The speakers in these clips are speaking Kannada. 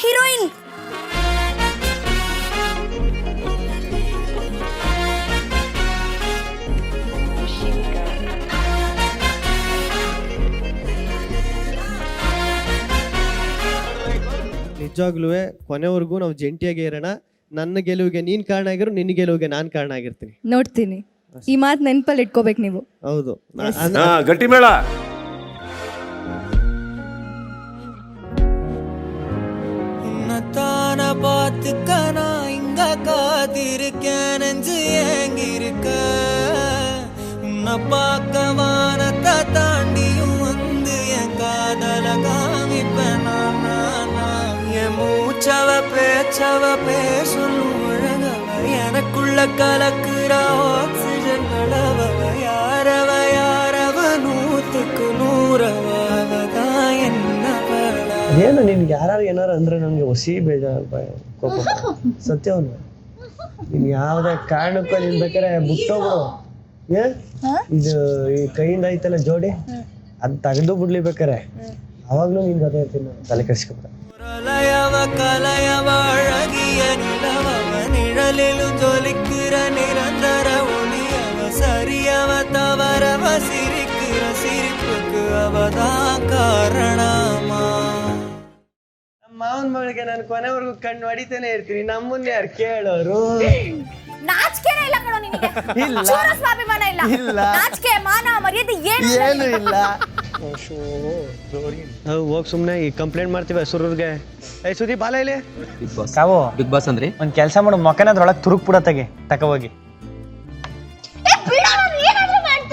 ಹೀರೋಯಿನ್. ನಿಜವಾಗ್ಲೂ ಕೊನೆವರೆಗೂ ನಾವು ಜಂಟಿಯಾಗಿ ಇರೋಣ. ನನ್ನ ಗೆಲುವಿಗೆ ನೀನ್ ಕಾರಣ ಆಗಿರೋ, ನಿನ್ನ ಗೆಲುವಿಗೆ ನಾನು ಕಾರಣ ಆಗಿರ್ತೀನಿ. ನೋಡ್ತೀನಿ. ಈ ಮಾತು ನೆನಪಲ್ಲಿ ಇಟ್ಕೋಬೇಕು ನೀವು. ಹೌದು. ಗಟ್ಟಿ ಮೇಳ. தான பார்த்துக்கனா இங்க காத்திருக்கேன் நெஞ்சு ஏங்கிருக்க உன்னை பார்க்க வானத்தை தாண்டியும் வந்து என் காதல காமிப்பேன் என் மூச்சவ பேச்சவ பேசணும் அழகவ எனக்குள்ள கலக்குற ஆக்சிஜன் அளவவ யாரவ யாரவ 100க்கு 100 என்ன ಏನು ನಿನ್ಗೆ ಯಾರು ಏನಾರು ಅಂದ್ರೆ ನನಗೆ ಹೊಸಿ ಬೇಜಾರು ಕೋಪ. ಸತ್ಯವನು ನೀನ್ ಯಾವ್ದೇ ಕಾರಣಕ್ಕೂ ನಿನ್ ಬೇಕಾರೆ ಬಿಟ್ಟೋಗ್ಬಿಡು. ಇದು ಈ ಕೈಯಿಂದ ಐತಲ್ಲ ಜೋಡಿ ಅದ್ ತೆಗೆದು ಬಿಡ್ಲಿ ಬೇಕಾರೆ, ಅವಾಗ್ಲೂ ನಿನ್ ಜೊತೆ ಇರ್ತೀನಿ. ತಲೆ ಕೆಡಿಸ್ಕೊಬೇಡ. நிழலிலும் ஜொலிக்கிற நிரந்தர ஒளியவ சரியவ தவறவ சிரிக்கிற சிரிப்புக்கு அவதான் காரணமா. ಮಾವನ್ ಮಗಳಿಗೆ ನಾನು ಕೊನೆವರೆಗೂ ಕಣ್ಣು ಹೊಡಿತಾನೆ ಇರ್ತೀನಿ. ನಮ್ಮನ್ನ ಯಾರು ಕೇಳೋರು? ನಾಚಿಕೆನೇ ಇಲ್ಲ ಕಣೋ ನಿನಗೆ. ಚೂರು ಸ್ವಾಭಿಮಾನ ಇಲ್ಲ. ನಾಚಿಕೆ ಮಾನ ಮರ್ಯಾದೆ ಏನು ಇಲ್ಲ. ಹೋಗ್ ಸುಮ್ನೆ ಈ ಕಂಪ್ಲೇಂಟ್ ಮಾಡ್ತೀವಿ ಸುರೂರ್ಗೆ. ಏ ಸುದೀಪ್ ಬಾಲ ಇಲ್ಲಿ. ಕಾವು ಬಿಗ್ ಬಾಸ್ ಅಂದ್ರಿ ಒಂದ್ ಕೆಲ್ಸ ಮಾಡು, ಮೊಕ್ಕನದ್ರೊಳಗೆ ತುರುಕ್ ಬಿಡತ್ತಾಗೆ ತಕ ಹೋಗಿ.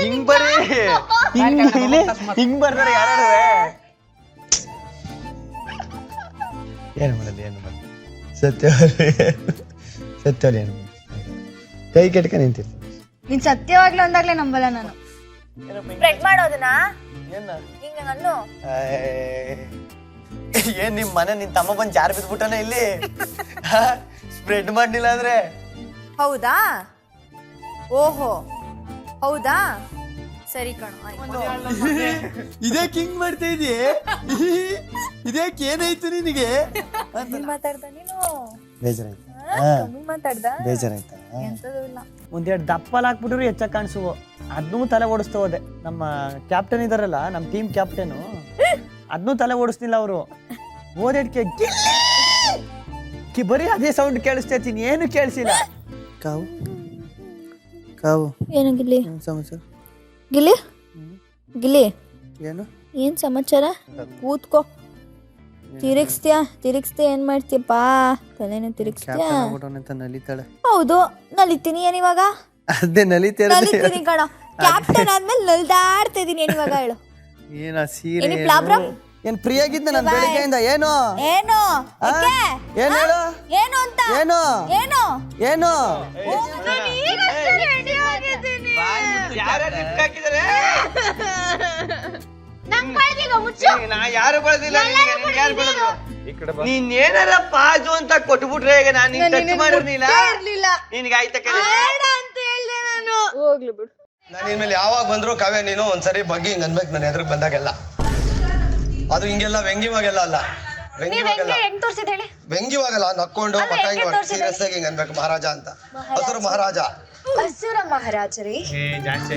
ಹಿಂಗ್ ಬರ್ರಿ, ಹಿಂಗ್ ಬರ್ದಾರೆ ಯಾರು? ಏನು ಮಾಡೋದು, ಏನು ಮಾಡೋದು? ಸತ್ಯ ಏನು ಕೈ ಕೆಟ್ಕ ನಿಂತಿರ್ತೀನಿ. ನೀನ್ ಸತ್ಯವಾಗ್ಲೂ ಅಂದಾಗ್ಲೇ ನಂಬಲ್ಲ ನಾನು. ಸ್ಪ್ರೆಡ್ ಮಾಡೋದನ್ನ ಹಿಂಗ ಅನ್ನು. ಏನ್ ನಿಮ್ ಮನೆ ನಿನ್ ತಮ್ಮ ಬಂದ್ ಜಾರ್ ಬಿದ್ಬಿಟ್ಟಾನೆ ಇಲ್ಲಿ. ಸ್ಪ್ರೆಡ್ ಮಾಡ್ಲಿಲ್ಲ ಅಂದ್ರೆ. ಹೌದಾ? ಓಹೋ ಹೌದಾ, ಸರಿ ಕಣೋ. ಇದಕ್ಕೆ ಹಿಂಗ್ ಮಾಡ್ತಾ ಇದೀಯ? ಇದಕ್ಕೆ ಏನಾಯ್ತು ನಿನಗೆ? ಮಾತಾಡ್ದ ನೀನು? ಬೇಜಾರಾಯ್ತಾ? ಮಾತಾಡ್ದ? ಬೇಜಾರಾಯ್ತಾ? ಎಂತದೂ ಇಲ್ಲ. ಒಂದೆರಡು ದಪ್ಪಲ್ ಹಾಕ್ಬಿಟ್ರು ಹೆಚ್ಚ ಕಾಣಿಸುವ, ಅದನ್ನೂ ತಲೆ ಓಡಿಸ್ತಾ ಹೋದೆ. ನಮ್ಮ ಕ್ಯಾಪ್ಟನ್ ಇದಾರಲ್ಲ, ನಮ್ಮ ಟೀಮ್ ಕ್ಯಾಪ್ಟನ್, ಅದನ್ನೂ ತಲೆ ಓಡಿಸ್ತಿಲ್ಲ ಅವರು. ಓದಕ್ಕೆ ಬರೀ ಅದೇ ಸೌಂಡ್ ಕೇಳಿಸ್ತೀನಿ, ಏನು ಕೇಳಿಸಿಲ್ಲ. ಕಾವು ಕಾವು ಏನು ಗಿಲ್ಲಿ? ಸಮಾಚಾರ ಗಿಲ್ಲಿ ಗಿಲ್ಲಿ ಏನು? ಏನ್ ಸಮಾಚಾರ? ಕೂತ್ಕೋ. ತಿರುಗಿಸ್ತೀಯ ಏನ್ ಮಾಡ್ತೀಯಪ್ಪ? ತಲೆನ ತಿರುಗಿಸ್ತೀಯ? ನಲಿತಾಳೆ. ಹೌದು, ನಲಿತೀನಿ. ಏನಿವಾಗ? ಅದೇ ನಲಿತೀನಿ ಕಣ. ಕ್ಯಾಪ್ಟನ್ ಆದ್ಮೇಲೆ ನಲ್ದಾಡ್ತಾ ಇದೀನಿ. ಏನಿವಾಗ ಹೇಳು? ಏನ ಸೀರೆ ಪ್ರಾಬ್ಲಮ್? ಏನ್ ಫ್ರೀ ಆಗಿದ್ದ ನಾನು ಬೆಳಿಗ್ಗೆಯಿಂದ? ಏನು ಏನು ಏನು ಹೇಳು? ಏನು ಅಂತ? ಏನು ಏನು ಏನು ಯಾರು ಬಳದಿಲ್ಲ. ನೀನ್ ಏನಾರ ಪಾಜು ಅಂತ ಕೊಟ್ಬಿಟ್ರೆ ಈಗ ನಾನು ಟಚ್ ಮಾಡಿರ್ಲಿಲ್ಲ. ನಿನ್ಗೆ ಆಯ್ತ ಹೋಗ್ಲಿ ಬಿಡು. ನಾನು ಇನ್ಮೇಲೆ ಯಾವಾಗ ಬಂದ್ರು ಕಾವ್ಯ ನೀನು ಒಂದ್ಸರಿ ಬಗ್ಗೆ ಹಿಂಗ್ ಅನ್ಬೇಕು ನನ್ನ ಎದುರು ಬಂದಾಗೆಲ್ಲ. ಅದು ಹಿಂಗೆಲ್ಲ ವ್ಯಂಗ್ಯವಾಗೆಲ್ಲ ಅಲ್ಲ, ವ್ಯಂಗ್ಯವಾಗಲ್ಲ, ನಕ್ಕೊಂಡು ಸೀರಿಯಸ್ ಆಗಿ ಹಿಂಗ್ ಅನ್ಬೇಕು. ಮಹಾರಾಜ ಅಂತ, ಹಸುರ ಮಹಾರಾಜ. ಹಸುರ ಮಹಾರಾಜರೇ ಜಾಸ್ತಿ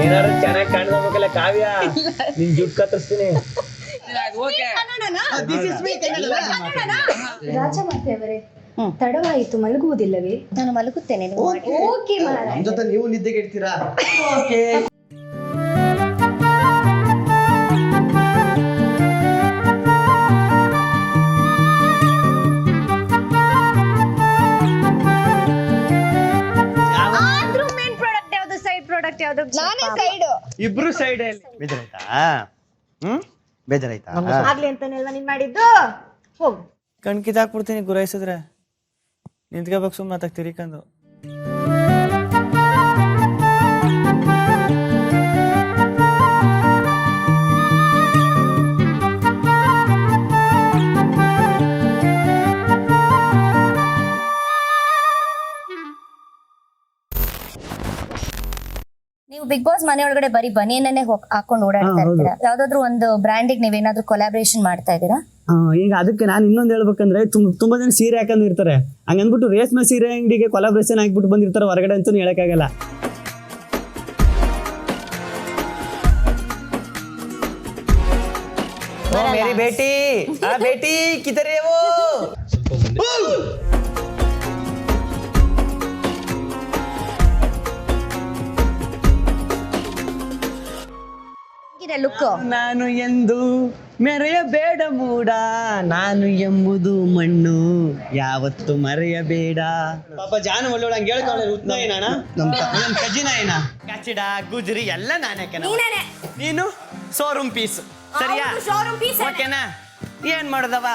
ಏನಾರು ಚೆನ್ನಾಗಿ ಕಾಣ್ಬೇಕಲ್ಲ ಕಾವ್ಯ. ನಿನ್ ಜುಟ್ ಕತ್ತರಿಸ್ತೀನಿ. ರಾಜಮಾತೆಯವರೇ, ತಡವಾಯಿತು, ಮಲಗುವುದಿಲ್ಲವೇ? ನಾನು ಮಲಗುತ್ತೇನೆ. ನಮ್ ಜೊತೆ ನೀವು ನಿದ್ದೆಗೆ ಇಡ್ತೀರಾ? ನಾನೇ ಸೈಡ್. ಇಬ್ರು ಸೈಡ್. ಬೇಜಾರಾಯ್ತಾ? ಬೇಜಾರಾಯ್ತಾ? ಆಗ್ಲಿ ಅಂತಾನೆ ಅಲ್ವಾ ನೀನ್ ಮಾಡಿದ್ದು? ಹೋಗು. ಕಣ್ಕಿದಾಕ್ಬಿಡ್ತೀನಿ ಗುರಾಯಿಸಿದ್ರೆ. ನಿಂತ್ಕೋಬೇಕು ಸುಮ್ಮನೆ ತಿರಿಕಂದು. ಬಿಗ್ ಬಾಸ್ ಮನೆ ಒಳಗಡೆ ಬರೀ ಬನಿಯನ್ನೇ ಹಾಕೊಂಡು ಓಡಾಡ್ತಾ ಇರ್ತೀರಾ? ಯಾವ್ದಾದ್ರು ಒಂದು ಬ್ರ್ಯಾಂಡಿಗೆ ನೀವೇನಾದ್ರೂ ಕೊಲಾಬ್ರೇಷನ್ ಮಾಡ್ತಾ ಇದ್ದೀರಾ? ಈಗ ಅದಕ್ಕೆ ನಾನು ಇನ್ನೊಂದು ಹೇಳ್ಬೇಕಂದ್ರೆ ತುಂಬಾ ಜನ ಸೀರೆ ಹಾಕೊಂಡು ಇರ್ತಾರೆ. ಹಂಗನ್ಬಿಟ್ಟು ರೇಷ್ಮೆ ಸೀರೆ ಅಂಗಡಿಗೆ ಕೊಲಾಬ್ರೇಷನ್ ಹಾಕ್ಬಿಟ್ಟು ಬಂದಿರ್ತಾರೆ ಹೊರಗಡೆ ಅಂತೂ ಹೇಳಕ್ಕಾಗಲ್ಲ. ಮೇರಿ ಬೇಟಿ ಬೇಟಿ ಕಿಧರ್ ಹೈ ವೋ ಲುಕ್ ನಾನು ಎಂದು ಮೆರೆಯಬೇಡ ಮೂಡ, ನಾನು ಎಂಬುದು ಮಣ್ಣು ಯಾವತ್ತು ಮರೆಯಬೇಡ. ಪಾಪ ಜಾನು ಒಳ್ಳೊಳ ಹಂಗೆ ಹೇಳ್ಕೊಳ್ಳಿ. ಉತ್ನಾಯಿನ ನಮ್ಮ ಕಜಿನ ಏನ ಕಚಿಡ ಗುಜ್ರಿ ಎಲ್ಲ ನಾನೇ ನೀನೇನೆ. ನೀನು ಶೋರೂಮ್ ಪೀಸ್. ಸರಿಯಾ? ಶೋರೂಮ್ ಪೀಸ್ ಓಕೆನಾ? ಏನ್ ಮಾಡೋದವ,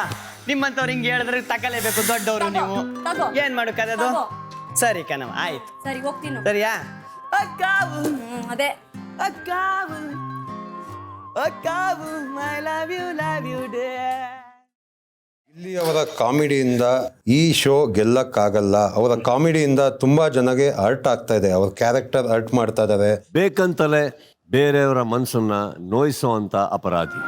ನಿಮ್ಮಂತವ್ರು ಹಿಂಗೆ ಹೇಳಿದ್ರೆ ತಗೊಳ್ಳೇಬೇಕು, ದೊಡ್ಡವರು ನೀವು. ತಗೋ. ಏನ್ ಮಾಡೋಕ್ಕದು? ಸರಿ ಕಣವ, ಆಯ್ತು. ಸರಿ ಹೋಗ್ತೀನಿ. ಸರಿಯಾ? ಅಕ್ಕಾವು ಅದೇ ಅಕ್ಕಾವು ಅಕ್ಕಾವು ಐ ಲವ್ ಯು ಡೇ. ಇಲ್ಲಿ ಅವರ ಕಾಮಿಡಿಯಿಂದ ಈ ಶೋ ಗೆಲ್ಲಕ್ಕಾಗಲ್ಲ. ಅವರ ಕಾಮಿಡಿಯಿಂದ ತುಂಬಾ ಜನಗೆ ಹರ್ಟ್ ಆಗ್ತಾ ಇದೆ. ಅವ್ರ ಕ್ಯಾರೆಕ್ಟರ್ ಹರ್ಟ್ ಮಾಡ್ತಾ ಇದ್ದಾರೆ. ಬೇಕಂತಲೇ ಬೇರೆಯವರ ಮನಸ್ಸನ್ನ ನೋಯಿಸುವಂತ ಅಪರಾಧಿ.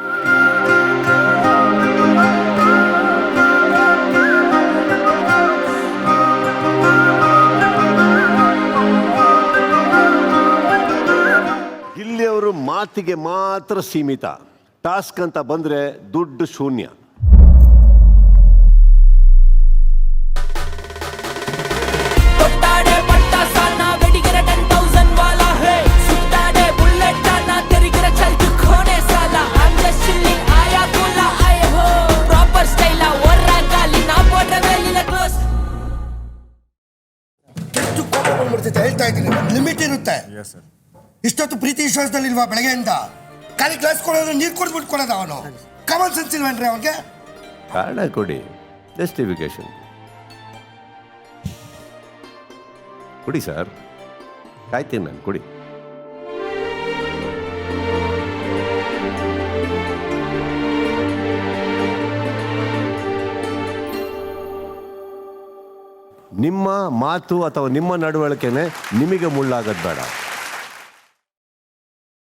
ಇಲ್ಲಿಯವರು ಮಾತಿಗೆ ಮಾತ್ರ ಸೀಮಿತ. ಟಾಸ್ಕ್ ಅಂತ ಬಂದ್ರೆ ದುಡ್ಡು ಶೂನ್ಯ. ಹೇಳ್ತಾ ಇದ್ದೀನಿ, ಲಿಮಿಟ್ ಇರುತ್ತೆ. ಇಷ್ಟೊತ್ತು ಪ್ರೀತಿ ವಿಶ್ವಾಸದಲ್ಲಿಲ್ವಾ? ಬೆಳಗ್ಗೆಯಿಂದ ಖಾಲಿ ಗ್ಲಾಸ್ ಕೊಡೋದು, ನೀರು ಕುಡಿದ್ಬಿಟ್ಟು ಕೊಡೋದು. ಅವನು ಕಾಮನ್ ಸೆನ್ಸ್ ಇಲ್ವೇನ್ರಿ ಅವನಿಗೆ? ಕಾರಣ ಕೊಡಿ, ಜಸ್ಟಿಫಿಕೇಶನ್ ಕೊಡಿ ಸರ್, ಕಾಯ್ತೀನಿ ನಾನು, ಕೊಡಿ. ನಿಮ್ಮ ಮಾತು ಅಥವಾ ನಿಮ್ಮ ನಡವಳಿಕೆನೆ ನಿಮಗೆ ಮುಳ್ಳಾಗದ್ ಬೇಡ.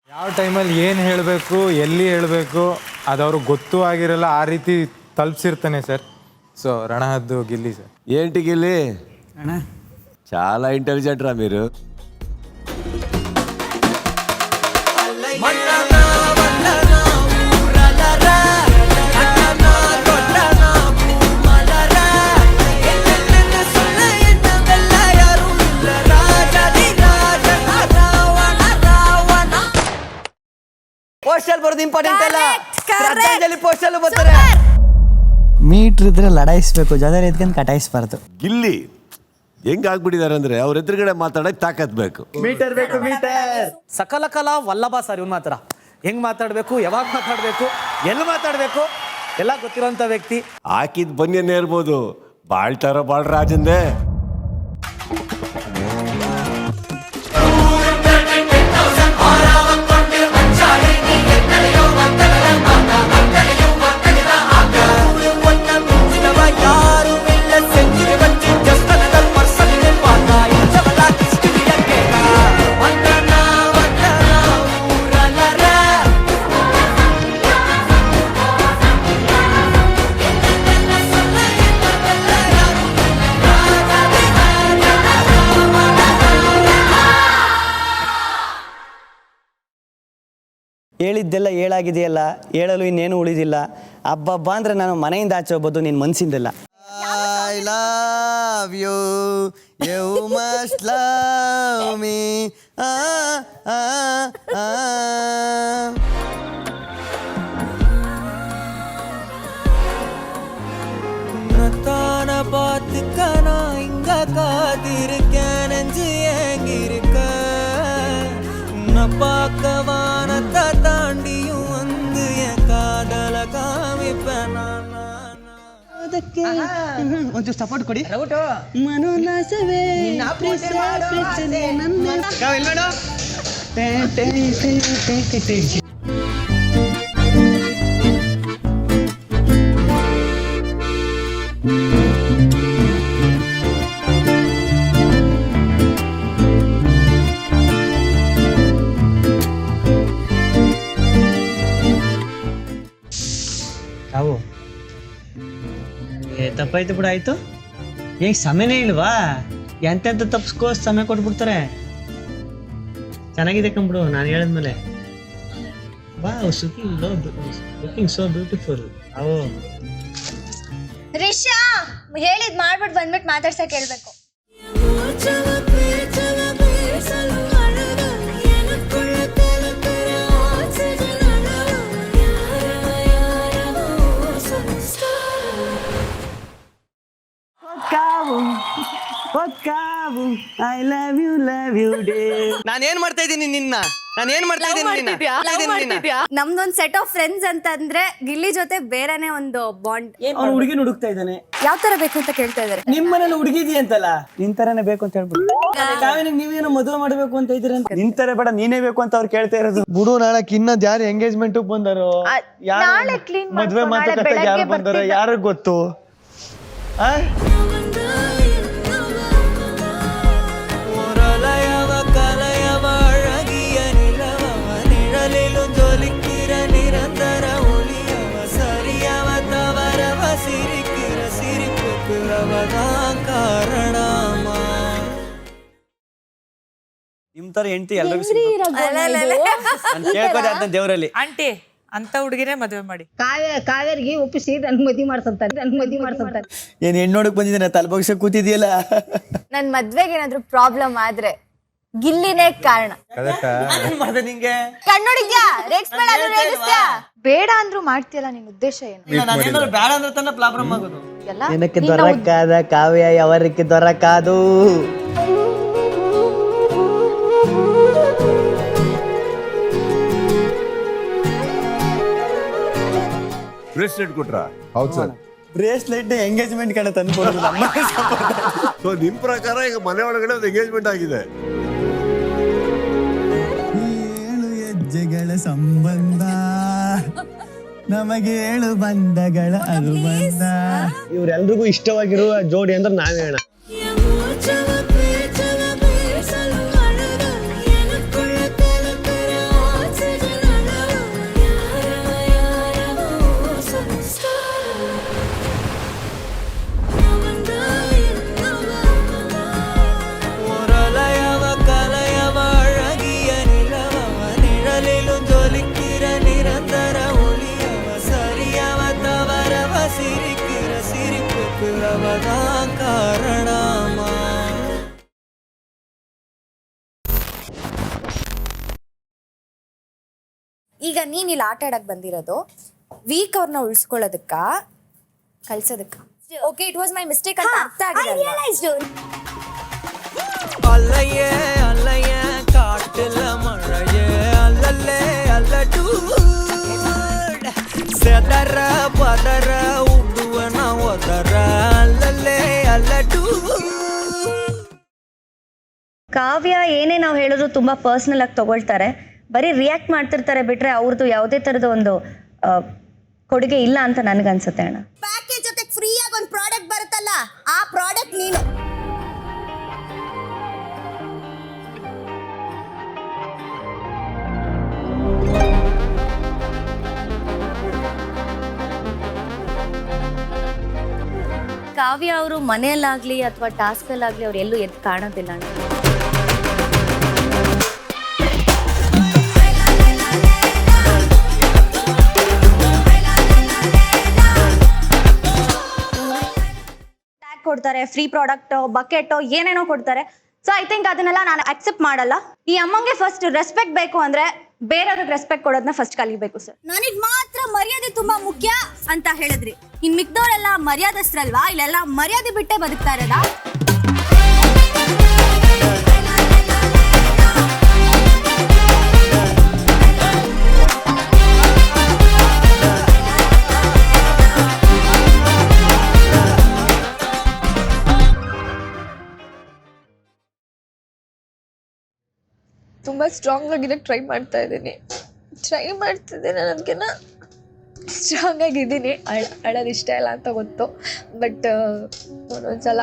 ಯಾವ ಟೈಮಲ್ಲಿ ಏನು ಹೇಳಬೇಕು, ಎಲ್ಲಿ ಹೇಳಬೇಕು ಅದು ಅವ್ರಿಗೆ ಗೊತ್ತೂ ಆಗಿರಲ್ಲ. ಆ ರೀತಿ ತಲುಪಿಸಿರ್ತಾನೆ ಸರ್. So ರಣಹದ್ದು Gilli sir. ఏంటి గిల్లి చాలా ఇంటెలిజెంట్ రా మీరు. ಪೋಸ್ಟಲ್ ಬರೋದು ಇಂಪಾರ್ಟೆಂಟ್ ಅಲ್ಲ, ಶ್ರದ್ಧಾಂಜಲಿ ಪೋಸ್ಟಲ್ ಬರ್ತಾರೆ. ಮೀಟ್ರ್ ಇದ್ರೆ ಲಡಾಯಿಸ್ಬೇಕು, ಜೊತೆ ಎತ್ಕೊಂಡು ಕಟಾಯಿಸ್ಬಾರ್ದು. ಗಿಲ್ಲಿ ಹೆಂಗಾಗ್ಬಿಟ್ಟಿದ್ದಾರೆ ಅಂದ್ರೆ ಅವ್ರ ಎದುರುಗಡೆ ಮಾತಾಡಕ್ ತಾಕತ್ ಬೇಕು. ಮೀಟರ್ ಬೇಕು, ಮೀಟರ್. ಸಕಲ ಕಲಾ ವಲ್ಲಭ ಸರ್. ಇವ್ನ ಮಾತ್ರ ಹೆಂಗ್ ಮಾತಾಡ್ಬೇಕು, ಯಾವಾಗ ಮಾತಾಡ್ಬೇಕು, ಎಲ್ಲಿ ಮಾತಾಡ್ಬೇಕು ಎಲ್ಲ ಗೊತ್ತಿರೋಂಥ ವ್ಯಕ್ತಿ. ಹಾಕಿದ್ ಬನ್ಯನ್ನೇ ಇರ್ಬೋದು, ಬಾಳ್ತಾರ ಬಾಳ್ರಾಜಂದೆ. ಹೇಳಿದ್ದೆಲ್ಲ ಹೇಳಾಗಿದೆಯಲ್ಲ, ಹೇಳಲು ಇನ್ನೇನು ಉಳಿದಿಲ್ಲ. ಹಬ್ಬ ಅಂದ್ರೆ ನಾನು ಮನೆಯಿಂದ ಆಚೆ ಹೋಗ್ಬೋದು, ನಿನ್ನ ಮನಸ್ಸಿಂದೆಲ್ಲ. I love you, you must love me. தான பார்த்துக்க நான் இங்க காத்திருக்கேன், நெஞ்சு ஏங்கிருக்க பார்க்க வானத்தை தாண்டியும் வந்து என் காதல காமிப்பேன் நான். ಅದಕ್ಕೆ ಒಂಚೂರು ಸಪೋರ್ಟ್ ಕೊಡಿ. ಮನೋಲ್ಲಾಸವೇ ಪ್ರಚನೆ ನನ್ನ. ತಪ್ಪಾಯ್ತು ಬಿಡು, ಆಯ್ತು. ಈಗ ಸಮಯನೇ ಇಲ್ವಾ? ಎಂತೆಂತ ತಪ್ಪಿಸ್ಕೋ ಸಮಯ ಕೊಟ್ಬಿಡ್ತಾರೆ. ಚೆನ್ನಾಗಿದೆ ಕಂಬಿಡು, ನಾನು ಹೇಳಿದ್ಮೇಲೆ. Wow, looking so beautiful. ಓ ರಿಷಾ ಹೇಳಿದ್ ಮಾಡ್ಬಿಟ್ಟು ಬಂದ್ಬಿಟ್ಟು ಮಾತಾಡ್ಸಕ್ ಹೇಳ್ಬೇಕು. ಐ ಲವ್ ಯು ಡೇ. ನಾನೇನ್ ಮಾಡ್ತಾ ಇದ್ದೀನಿ ನಿನ್ನ? ನಾನೇನ್ ಮಾಡ್ತಾ ಇದ್ದೀನಿ? ನಮ್ದೊಂದ್ ಸೆಟ್ ಆಫ್ ಫ್ರೆಂಡ್ಸ್ ಅಂತಂದ್ರೆ ಗಿಲ್ಲಿ ಜೊತೆ ಬೇರೆನೆ ಒಂದು ಬಾಂಡ್. ಅವ್ನು ಹುಡುಗಿನ ಹುಡುಕ್ತಾ ಇದ್ದಾನೆ. ಯಾವ ತರ ಬೇಕು ಅಂತ ಕೇಳ್ತಾ ಇದಾರೆ. ನಿಮ್ ಮನೇಲಿ ಹುಡುಗಿದಿ ಅಂತಲ್ಲ, ನಿನ್ ತರನೇ ಬೇಕು ಅಂತ ಹೇಳ್ಬಿಟ್ಟು ಕಾವ್ಯನಿಗೆ ನೀವೇನೋ ಮದುವೆ ಮಾಡ್ಬೇಕು ಅಂತ ಇದ್ದೀರ ಅಂತ. ನಿನ್ ತರ ಬೇಡ, ನೀನೇ ಬೇಕು ಅಂತ ಅವ್ರು ಕೇಳ್ತಾ ಇರೋದು. ಬಿಡು, ನಾಳೆ ಇನ್ನದ್ ಯಾರು ಎಂಗೇಜ್ಮೆಂಟ್ ಬಂದಾರೋ, ನಾಳೆ clean ಮದ್ವೆ ಮಾಡ್ಕೊ, ನಾಳೆ ಮಾತುಕತೆ ಯಾರು ಬೆಳಗ್ಗೆ ಬಂದಾರೋ ಯಾರಿಗ್ ಗೊತ್ತು? ನಿಮ್ ತರ ಹೆಂಡತಿ ಎಲ್ಲರಿಗೂ ಕೇಳ್ಕೋದೆ ಅಂತ ದೇವರಲ್ಲಿ. ಆಂಟಿ ಅಂತ ಹುಡುಗಿನೇ ಮದುವೆ ಮಾಡಿ. ಕಾವೇರಿಗೆ ಒಪ್ಪಿಸಿ ನನ್ ಮದ್ವಿ ಮಾಡ್ಸಂತಾರೆ. ಏನ್ ಹೆಣ್ಣೋಡಕ್ ಬಂದಿದ್ದೇನೆ, ತಲೆಬಗ್ಸ ಕೂತಿದ್ಯಲ್ಲ. ನನ್ ಮದ್ವೆಗೆ ಏನಾದ್ರು ಪ್ರಾಬ್ಲಮ್ ಆದ್ರೆ ಗಿಲ್ಲಿನೇ ಕಾರಣ. ಮಾಡ್ದೆ ನಿಂಗೆ ಕಣ್ಣೋಡಿದ್ಯಾ? ಬೇಡ ಅಂದ್ರು ಮಾಡ್ತೀಯಲ್ಲ, ನಿನ್ ಉದ್ದೇಶ ಏನು? ನಾನೇನಾದ್ರು ಬೇಡ ಅಂದ್ರೆ ತಾನೆ ಪ್ರಾಬ್ಲಮ್ ಆಗೋದು. ನಿನಕ್ಕೆ ದೊರಕಾದ ಕಾವ್ಯ ಅವರಿಗೆ ದೊರಕಾದು. ಬ್ರೇಸ್ಲೆಟ್ ಕೊಟ್ರ? ಹೌದು ಸರ್. ಬ್ರೇಸ್ಲೆಟ್ ಎಂಗೇಜ್ಮೆಂಟ್ ಕಡೆ ತಂದ್ಕೊಡೋದು ನಮ್ಮ. ಸೊ ನಿಮ್ ಪ್ರಕಾರ ಈಗ ಮನೆ ಒಳಗಡೆ ಒಂದು ಎಂಗೇಜ್ಮೆಂಟ್ ಆಗಿದೆ. 7 ಹೆಜ್ಜೆಗಳ ಸಂಬಂಧ, ನಮಗೆ 7 ಬಂಧಗಳ ಅನುಬಂಧ. ಇವ್ರೆಲ್ರಿಗೂ ಇಷ್ಟವಾಗಿರುವ ಜೋಡಿ ಅಂದ್ರೆ ನಾವೇ ಅಣ್ಣ. ಈಗ ನೀನ್ ಇಲ್ಲಿ ಆಟ ಆಡಕ್ ಬಂದಿರೋದು ವೀಕ್ ಅವ್ರನ್ನ ಉಳಿಸ್ಕೊಳ್ಳೋದಕ್ಕ, ಕಲ್ಸೋದಕ್ಕ. Okay, it was my mistake ಅಂತ ಅರ್ಥ ಆಗಿದೆ. ಅಲ್ಲಯ್ಯೇ ಅಲ್ಲಯ್ಯೇ ಕಾಟಿಲ್ಲ ಮಳೆಯೇ ಅಲ್ಲಲ್ಲೇ ಅಲ್ಲಟು ಸದರ ಪದರ ಉಡುವನ ಒದರ ಅಲ್ಲಲ್ಲೇ ಅಲ್ಲಟು. ಕಾವ್ಯ ಏನೇ ನಾವು ಹೇಳಿದ್ರು ತುಂಬಾ ಪರ್ಸನಲ್ ಆಗಿ ತಗೊಳ್ತಾರೆ, ಬರೀ ರಿಯಾಕ್ಟ್ ಮಾಡ್ತಿರ್ತಾರೆ ಬಿಟ್ರೆ ಅವ್ರದ್ದು ಯಾವುದೇ ತರದ ಒಂದು ಕೊಡುಗೆ ಇಲ್ಲ ಅಂತ ನನ್ಗನ್ಸುತ್ತೆ ಅಣ್ಣ. ಪ್ಯಾಕೇಜ್ ಜೊತೆ ಫ್ರೀ ಆಗಿ ಒಂದು ಪ್ರಾಡಕ್ಟ್ ಬರುತ್ತಲ್ಲ, ಆ ಪ್ರಾಡಕ್ಟ್ ನೀನು. ಕಾವ್ಯ ಅವರು ಮನೆಯಲ್ಲಾಗ್ಲಿ ಅಥವಾ ಟಾಸ್ಕ್ ಅಲ್ಲಾಗ್ಲಿ ಅವ್ರು ಎಲ್ಲೂ ಎದ್ದು ಕಾಣೋದಿಲ್ಲ ಅಣ್ಣ. ಕೊಡ್ತಾರೆ, ಫ್ರೀ ಪ್ರಾಡಕ್ಟ್, ಬಕೆಟ್, ಏನೇನೋ ಕೊಡ್ತಾರೆ. ಸೊ ಐ ಥಿಂಕ್ ಅದನ್ನೆಲ್ಲ ನಾನು ಅಕ್ಸೆಪ್ಟ್ ಮಾಡಲ್ಲ. ಈ ಅಮ್ಮಂಗೆ ಫಸ್ಟ್ ರೆಸ್ಪೆಕ್ಟ್ ಬೇಕು ಅಂದ್ರೆ ಬೇರೆಯವ್ರಿಗೆ ರೆಸ್ಪೆಕ್ಟ್ ಕೊಡೋದನ್ನ ಫಸ್ಟ್ ಕಲಿಬೇಕು ಸರ್. ನನಗ್ ಮಾತ್ರ ಮರ್ಯಾದೆ ತುಂಬಾ ಮುಖ್ಯ ಅಂತ ಹೇಳಿದ್ರಿ. ಇನ್ ಮಿಕ್ದವ್ರೆಲ್ಲ ಮರ್ಯಾದಸ್ತ್ರಲ್ವಾ? ಇಲ್ಲೆಲ್ಲ ಮರ್ಯಾದೆ ಬಿಟ್ಟೆ ಬದುಕ್ತಾ ಇರೋದಾ? ತುಂಬ ಸ್ಟ್ರಾಂಗ್ ಆಗಿರೋಕ್ಕೆ ಟ್ರೈ ಮಾಡ್ತಿದ್ದೀನಿ, ಅದಕ್ಕೆನ ಸ್ಟ್ರಾಂಗ್ ಆಗಿದ್ದೀನಿ. ಅಳೋದು ಇಷ್ಟ ಇಲ್ಲ ಅಂತ ಗೊತ್ತು, ಬಟ್ ಒಂದೊಂದ್ಸಲ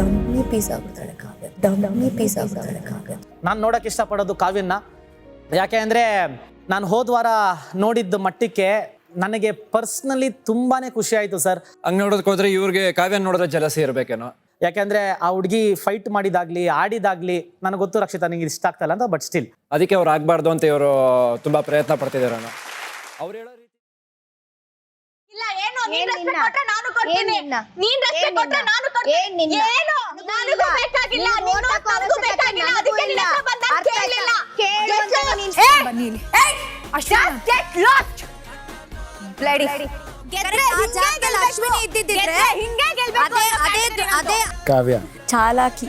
ಡಮ್ಮಿ ಪೀಸ್ ಆಗ್ಬಿಡ್ತಾಳೆ ಕಾವ್ಯ, ಡಮ್ಮಿ ಪೀಸ್ ಆಗ್ಬಿಡ್ತಾಳೆ ಕಾವ್ಯ. ನಾನು ನೋಡೋಕೆ ಇಷ್ಟಪಡೋದು ಕಾವ್ಯನ, ಯಾಕೆ ಅಂದರೆ ನಾನು ಹೋದ ವಾರ ನೋಡಿದ್ದ ಮಟ್ಟಕ್ಕೆ ನನಗೆ ಪರ್ಸ್ನಲಿ ತುಂಬಾ ಖುಷಿ ಆಯಿತು ಸರ್. ಹಂಗೆ ನೋಡೋದಕ್ಕೆ ಹೋದ್ರೆ ಇವ್ರಿಗೆ ಕಾವ್ಯ ನೋಡಿದ್ರೆ ಜಲಸಿ ಇರಬೇಕೇನೋ. ಯಾಕೆಂದರೆ ಆ ಹುಡುಗಿ ಫೈಟ್ ಮಾಡಿದಾಗಲಿ ಆಡಿದಾಗಲಿ ನನಗೆ ಗೊತ್ತು ರಕ್ಷಿತಾ ನಿಂಗೆ ಇಷ್ಟ ಆಗ್ತಾಯಿಲ್ಲ ಅಂತ, ಬಟ್ ಸ್ಟಿಲ್ ಅದಕ್ಕೆ ಅವ್ರು ಆಗಬಾರ್ದು ಅಂತ ಇವರು ತುಂಬ ಪ್ರಯತ್ನ ಪಡ್ತಿದ್ದಾರೆ. ಅವ್ರು ಹೇಳೋ ರೀತಿ ಕಾವ್ಯ ಚಾಲಾಕಿ.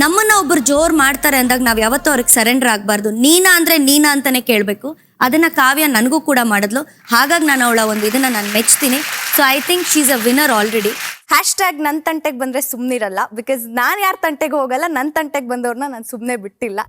ನಮ್ಮನ್ನ ಒಬ್ರು ಜೋರ್ ಮಾಡ್ತಾರೆ ಅಂದಾಗ ನಾವ್ ಯಾವತ್ತೂ ಅವ್ರಿಗೆ ಸರೆಂಡರ್ ಆಗ್ಬಾರ್ದು. ನೀನಾ ಅಂದ್ರೆ ನೀನಾ ಅಂತಾನೆ ಕೇಳ್ಬೇಕು. ಅದನ್ನ ಕಾವ್ಯ ನನಗೂ ಕೂಡ ಮಾಡಿದ್ಲು. ಹಾಗಾಗಿ ನಾನು ಅವಳ ಒಂದು ಇದನ್ನ ನಾನು ಮೆಚ್ತೀನಿ. So I think she is a winner already. Hashtag ನನ್ನ ತಂಟೆಗೆ ಬಂದರೆ ಸುಮ್ಮನಿರಲ್ಲ. ಬಿಕಾಸ್ ನಾನು ಯಾರ ತಂಟೆಗೆ ಹೋಗಲ್ಲ, ನನ್ನ ತಂಟೆಗೆ ಬಂದವ್ರನ್ನ ನಾನು ಸುಮ್ಮನೆ ಬಿಟ್ಟಿಲ್ಲ.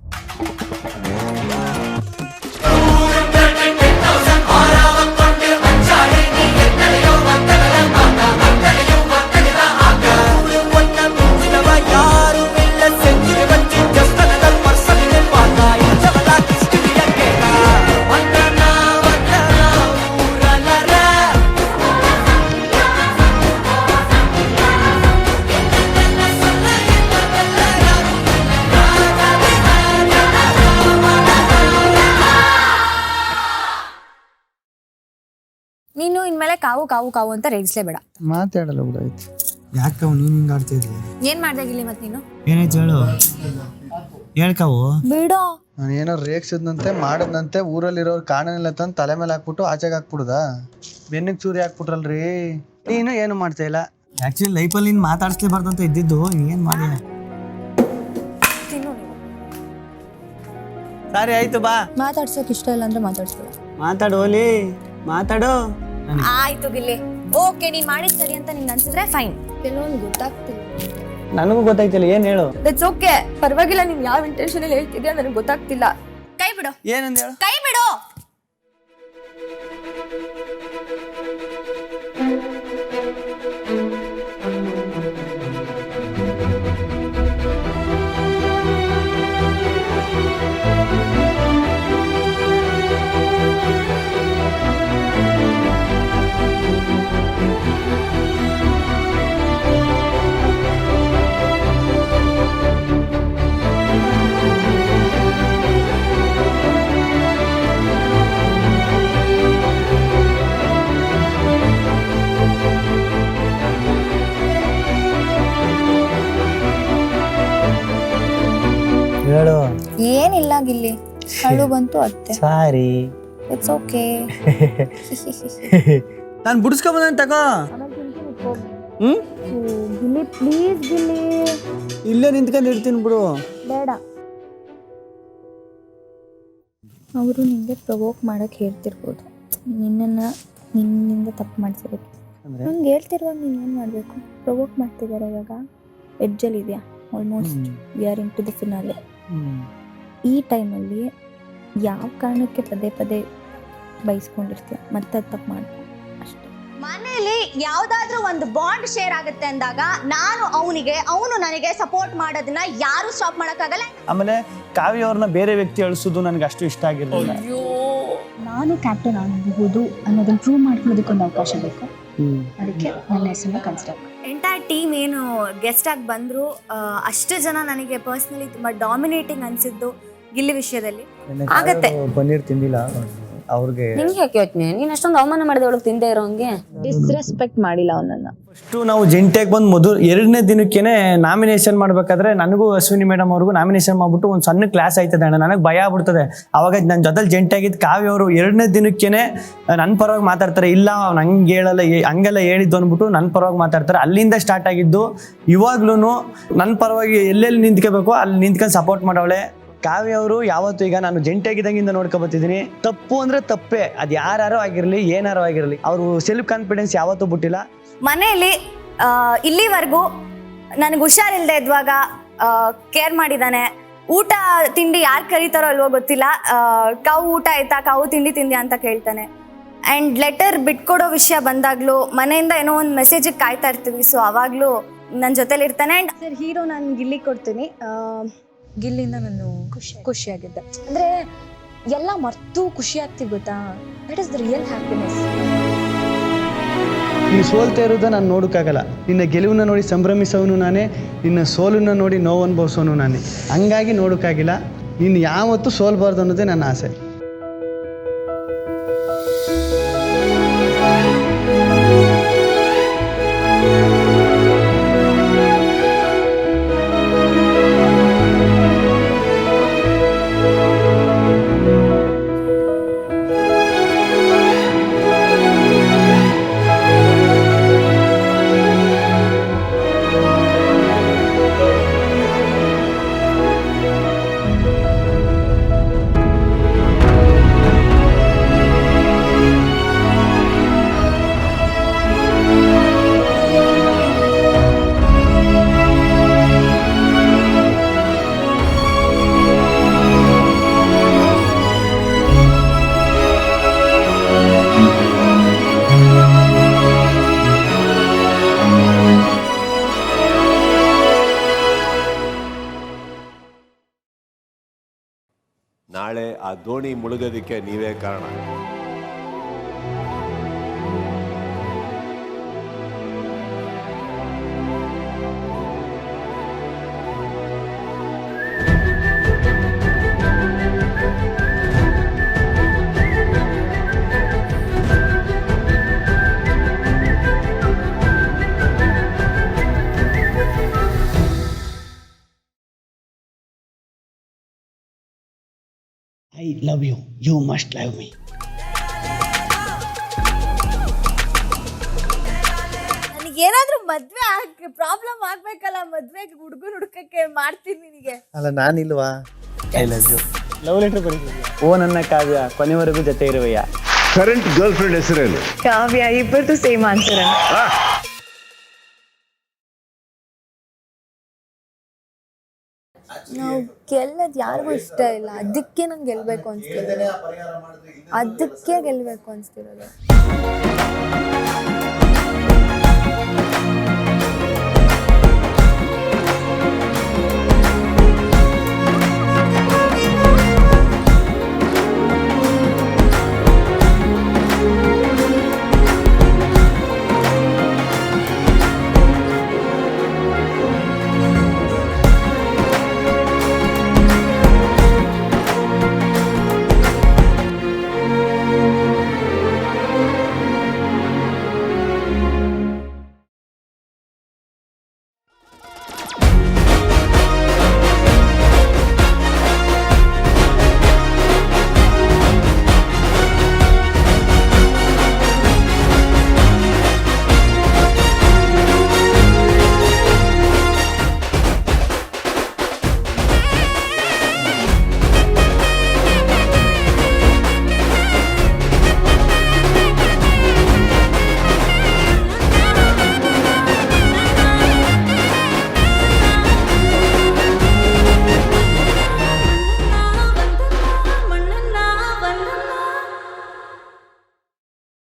ನೀನು ಇನ್ಮೇಲೆ ಕಾವು ಕಾವು ಕಾವು ಅಂತ ರೇಗಿಸ್ಲೇಬೇಡ. ಮಾತಾಡಲ್ಲ ಬಿಡಾಯ್ತು. ಯಾಕೆ ನೀನು ಹಿಂಗೆ ಆಡ್ತಾ ಇದ್ವಿ? ಏನ್ ಮಾಡ್ದಾಗಿಲ್ಲಿ ಮತ್ತೆ ನೀನು? ಏನಾಯ್ತು ಹೇಳು, ಹೇಳ್ಕಾವು. ಬಿಡೋ. ನಾನು ಏನೋ ರೇಗ್ಸಿದ್ನಂತೆ ಮಾಡದ್ನಂತೆ ಊರಲ್ಲಿರೋರು ಕಾಣನಿಲ್ಲ ತಂದು ತಲೆ ಮೇಲೆ ಹಾಕ್ಬಿಟ್ಟು ಆಚೆಗೆ ಹಾಕ್ಬಿಡುದಾ? ಬೆನ್ನಿಗೆ ಚೂರಿ ಹಾಕ್ಬಿಟ್ರಲ್ರಿ. ನೀನು ಏನು ಮಾಡ್ತಾ ಇಲ್ಲ. ಆ್ಯಕ್ಚುಲಿ ಲೈಫಲ್ಲಿ ನೀನು ಮಾತಾಡಿಸ್ಲೇಬಾರ್ದು ಅಂತ ಇದ್ದಿದ್ದು, ಏನು ಮಾಡಿ. ಸರಿ ಆಯ್ತು ಬಾ. ಮಾತಾಡ್ಸೋಕೆ ಇಷ್ಟ ಇಲ್ಲ ಅಂದ್ರೆ ಮಾತಾಡ್ಸ್ಬೇಡ. ಮಾತಾಡು ಓಲಿ, ಮಾತಾಡು. ಆಯ್ತು ಗಿಲ್ಲಿ, ಓಕೆ ನೀನ್ ಮಾಡಿದ್ ಸರಿ ಅಂತ ನಿಂಗೆ ಅನ್ಸಿದ್ರೆ ಫೈನ್. ಕೆಲವೊಂದು ಗೊತ್ತಾಗ್ತಿಲ್ಲ. ನನಗೂ ಗೊತ್ತಾಯ್ತಿಲ್ಲ, ಏನ್ ಹೇಳು. ದಟ್ಸ್ ಓಕೆ, ಪರವಾಗಿಲ್ಲ. ನೀನ್ ಯಾವ ಇಂಟೆನ್ಷನ್ ಅಲ್ಲಿ ಹೇಳ್ತಿದ್ಯಾ ನನಗೆ ಗೊತ್ತಾಗ್ತಿಲ್ಲ. ಕೈ ಬಿಡು. ಏನಂದ ಹೇಳು. ಕೈ ಬಿಡು. ಹೇಳು. ಏನಿಲ್ಲ ಗಿಲ್ಲಿ, ಅಳು ಬಂತು ಅತ್ತೆ. ಸಾರಿ. It's okay. ನಾನು ಬುಡಿಸ್ಕೊಂಬಂದ ತಗೋ. ಗಿಲ್ಲಿ ಪ್ಲೀಸ್ ಗಿಲ್ಲಿ. ಇಲ್ಲೇ ನಿಂತ್ಕೊಂಡು ಇರ್ತೀನಿ ಬಿಡು. ಬೇಡ. ಅವರು ನಿಂಗೆ ಪ್ರವೋಕ್ ಮಾಡಕ್ಕೆ ಹೇಳ್ತಿರ್ಬೋದು, ನಿನ್ನಿಂದ ತಪ್ಪು ಮಾಡಿಸಿರೋದು. ನಂಗೆ ಹೇಳ್ತಿರುವಾಗ ನೀನು ಏನು ಮಾಡಬೇಕು? ಪ್ರವೋಕ್ ಮಾಡ್ತಿದ್ದಾರೆ ಇವಾಗ. ಎಡ್ಜಲ್ಲಿ ಇದೆಯಾ, almost we are into the ದಿ ಫಿನಾಲೆ. ಈ ಟೈಮಲ್ಲಿ ಯಾವ ಕಾರಣಕ್ಕೆ ಪದೇ ಪದೇ ಬೈಸ್ಕೊಂಡಿರ್ತೀಯ, ಮತ್ತೆ ಅದು ತಪ್ಪು ಮಾಡ್ಕೊ ಅಷ್ಟೇ. ಮನೇಲಿ ಯಾವ್ದಾದ್ರೂ ಒಂದು ಬಾಂಡ್ ಶೇರ್ ಆಗುತ್ತೆ ಅಂದಾಗ ನಾನು ಅವನಿಗೆ, ಅವನು ನನಗೆ ಸಪೋರ್ಟ್ ಮಾಡೋದನ್ನ ಯಾರು ಸ್ಟಾಪ್ ಮಾಡಕ್ಕಾಗಲ್ಲ. ಆಮೇಲೆ ಕಾವ್ಯ ಅವ್ರನ್ನ ಬೇರೆ ವ್ಯಕ್ತಿ ಅಳಿಸೋದು ನನಗೆ ಅಷ್ಟು ಇಷ್ಟ ಆಗಿರಲಿಲ್ಲ. ನಾನು ಕ್ಯಾಪ್ಟನ್ ಆಗಬಹುದು ಅನ್ನೋದನ್ನ ಪ್ರೂವ್ ಮಾಡ್ಕೊಳ್ಳೋದಕ್ಕೊಂದು ಅವಕಾಶ ಬೇಕು. ಅದಕ್ಕೆ ನನ್ನ ಹೆಸರನ್ನ ಕನ್ಸಿಡರ್ ಮಾಡಿ. ಎಂಟೈರ್ ಟೀಮ್ ಏನು ಗೆಸ್ಟ್ ಆಗಿ ಬಂದ್ರು, ಅಷ್ಟು ಜನ ನನಗೆ ಪರ್ಸ್ನಲಿ ತುಂಬಾ ಡಾಮಿನೇಟಿಂಗ್ ಅನ್ಸಿದ್ದು ಗಿಲ್ಲಿ ವಿಷಯದಲ್ಲಿ. ಆಗತ್ತೆ. ಪನ್ನೀರ್ ತಿಂದಿಲ್ಲ ಅವ್ರಿಗೆ. ನಿಂಗೆ ಯಾಕೆ ಯೋಚನೆ? ನೀನು ಅಷ್ಟೊಂದು ಅವಮಾನ ಮಾಡಿದ ಒಳಗೆ ತಿಂದೇ ಇರೋಂಗೆ ಡಿಸ್ರೆಸ್ಪೆಕ್ಟ್ ಮಾಡಿಲ್ಲ ಅವನನ್ನ. ಫಸ್ಟು ನಾವು ಜೆಂಟಿಯಾಗಿ ಬಂದು ಮೊದಲು 2ನೇ ದಿನಕ್ಕೇನೆ ನಾಮಿನೇಷನ್ ಮಾಡ್ಬೇಕಾದ್ರೆ ನನಗೂ ಅಶ್ವಿನಿ ಮೇಡಮ್ ಅವ್ರಿಗೂ ನಾಮಿನೇಷನ್ ಮಾಡ್ಬಿಟ್ಟು ಒಂದು ಸಣ್ಣ ಕ್ಲಾಸ್ ಆಯ್ತದೆ ಅಣ್ಣ. ನನಗೆ ಭಯ ಆಗ್ಬಿಡ್ತದೆ. ಅವಾಗ ನನ್ನ ಜೊತೆಲಿ ಜೆಂಟಿಯಾಗಿದ್ದು ಕಾವ್ಯ ಅವರು 2ನೇ ದಿನಕ್ಕೇನೆ ನನ್ನ ಪರವಾಗಿ ಮಾತಾಡ್ತಾರೆ. ಇಲ್ಲ ಅವ್ನು ಹಂಗೆ ಹೇಳಲ್ಲ, ಹಂಗೆಲ್ಲ ಹೇಳಿದ್ದು ಅಂದ್ಬಿಟ್ಟು ನನ್ನ ಪರವಾಗಿ ಮಾತಾಡ್ತಾರೆ. ಅಲ್ಲಿಂದ ಸ್ಟಾರ್ಟ್ ಆಗಿದ್ದು. ಇವಾಗ್ಲೂ ನನ್ನ ಪರವಾಗಿ ಎಲ್ಲೆಲ್ಲಿ ನಿಂತ್ಕೋಬೇಕು ಅಲ್ಲಿ ನಿಂತ್ಕೊಂಡು ಸಪೋರ್ಟ್ ಮಾಡವಳೆ ಕಾವ್ಯ ಅವರು. ಯಾವತ್ತು ಈಗ ನಾನು ಜೆಂಟಿಯಾಗಿದ್ದಂಗಿಂದ ನೋಡ್ಕೊಬತ್ತಿದ್ದೀನಿ. ತಪ್ಪು ಅಂದ್ರೆ ತಪ್ಪೇ, ಅದು ಯಾರು ಆಗಿರಲಿ ಏನಾರು ಆಗಿರಲಿ, ಅವರು ಸೆಲ್ಫ್ ಕಾನ್ಫಿಡೆನ್ಸ್ ಯಾವತ್ತೂ ಬಿಟ್ಟಿಲ್ಲ. ಮನೆಯಲ್ಲಿ ಇಲ್ಲಿವರೆಗೂ ನನಗೆ ಹುಷಾರಿಲ್ಲದೆ ಇದ್ದಾಗ ಕೇರ್ ಮಾಡಿದ್ದಾನೆ. ಊಟ ತಿಂಡಿ ಯಾರು ಕರೀತಾರೋ ಅಲ್ವೋ ಗೊತ್ತಿಲ್ಲ, ಕಾವು ಊಟ ಆಯ್ತಾ, ಕಾವು ತಿಂಡಿ ತಿಂದ್ಯಾ ಅಂತ ಕೇಳ್ತಾನೆ. ಆ್ಯಂಡ್ ಲೆಟರ್ ಬಿಟ್ಕೊಡೋ ವಿಷಯ ಬಂದಾಗಲೂ ಮನೆಯಿಂದ ಏನೋ ಒಂದು ಮೆಸೇಜಿಗೆ ಕಾಯ್ತಾ ಇರ್ತೀವಿ. ಸೊ ಆವಾಗಲೂ ನನ್ನ ಜೊತೆಲಿ ಇರ್ತಾನೆ. ಆ್ಯಂಡ್ ಸರ್ ಹೀರೋ ನಾನು ಗಿಲ್ಲಿ ಕೊಡ್ತೀನಿ. ಗಿಲ್ಲಿಂದ ನಾನು ಖುಷಿಯಾಗಿದ್ದೆ. ಅಂದರೆ ಎಲ್ಲ ಮರ್ತು ಖುಷಿ ಆಗ್ತೀವಿ ಗೊತ್ತಾ, that is the real happiness. ನೀನು ಸೋಲ್ತಾ ಇರೋದ ನಾನು ನೋಡೋಕ್ಕಾಗಲ್ಲ. ನಿನ್ನ ಗೆಲುವನ್ನ ನೋಡಿ ಸಂಭ್ರಮಿಸೋನು ನಾನೇ, ನಿನ್ನ ಸೋಲನ್ನ ನೋಡಿ ನೋವು ಅನುಭವಿಸೋನು ನಾನೇ. ಹಂಗಾಗಿ ನೋಡೋಕ್ಕಾಗಿಲ್ಲ. ನೀನು ಯಾವತ್ತೂ ಸೋಲ್ಬಾರ್ದು ಅನ್ನೋದೇ ನನ್ನ ಆಸೆ. ನಾಳೆ ಆ ದೋಣಿ ಮುಳುಗೋದಕ್ಕೆ ನೀವೇ ಕಾರಣ. I love you, you must love me. ನನಗೇನಾದ್ರೂ ಮದ್ವೆ ಪ್ರಾಬ್ಲಮ್ ಆಗ್ಬೇಕಲ್ಲ, ಮದ್ವೆಗೆ ಹುಡುಕಕ್ಕೆ ಮಾಡ್ತೀನಿ ನಿನಗೆ. ಅಲ್ಲ ನಾನಿಲ್ವಾ? I love you. Love letter ಬರೀತಿದ್ಯಾ? ಓ ನನ್ನ ಕಾವ್ಯ, ಕೊನೆವರೆಗೂ ಜೊತೆ ಇರುವೆಯ. ಕರೆಂಟ್ ಗರ್ಲ್ ಫ್ರೆಂಡ್ ಹೆಸರೇನು? ಕಾವ್ಯ. ಇಬ್ಬರದು ಸೇಮ್ ಆನ್ಸರ್. ನಾವು ಗೆಲ್ಲೋದು ಯಾರಿಗೂ ಇಷ್ಟ ಇಲ್ಲ, ಅದಕ್ಕೆ ನಂಗೆ ಗೆಲ್ಲಬೇಕು ಅನಿಸ್ತಿರೋದು. ಅದಕ್ಕೆ ಗೆಲ್ಲಬೇಕು ಅನಿಸ್ತಿರೋದು.